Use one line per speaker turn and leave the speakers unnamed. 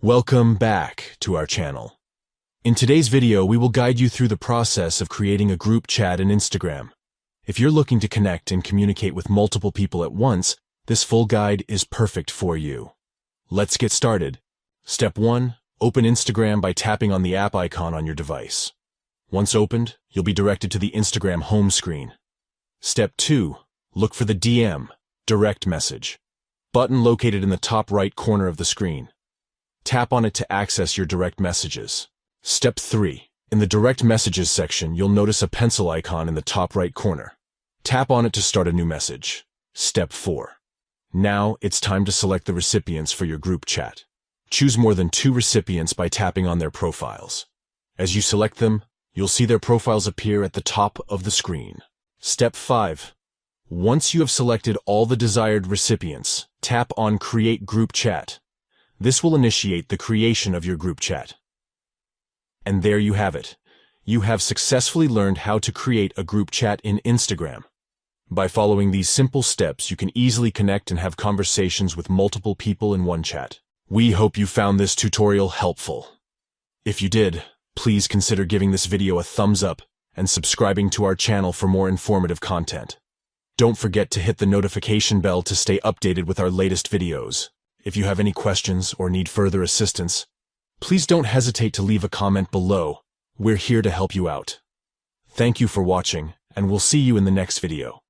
Welcome back to our channel. In today's video, we will guide you through the process of creating a group chat in Instagram. If you're looking to connect and communicate with multiple people at once, this full guide is perfect for you. Let's get started. Step 1. Open Instagram by tapping on the app icon on your device. Once opened, you'll be directed to the Instagram home screen. Step 2. Look for the DM, direct message, button located in the top right corner of the screen. Tap on it to access your direct messages. Step 3. In the direct messages section, you'll notice a pencil icon in the top right corner. Tap on it to start a new message. Step 4. Now it's time to select the recipients for your group chat. Choose more than 2 recipients by tapping on their profiles. As you select them, you'll see their profiles appear at the top of the screen. Step 5. Once you have selected all the desired recipients, tap on Create Group Chat. This will initiate the creation of your group chat. And there you have it. You have successfully learned how to create a group chat in Instagram. By following these simple steps, you can easily connect and have conversations with multiple people in one chat. We hope you found this tutorial helpful. If you did, please consider giving this video a thumbs up and subscribing to our channel for more informative content. Don't forget to hit the notification bell to stay updated with our latest videos. If you have any questions or need further assistance, please don't hesitate to leave a comment below. We're here to help you out. Thank you for watching, and we'll see you in the next video.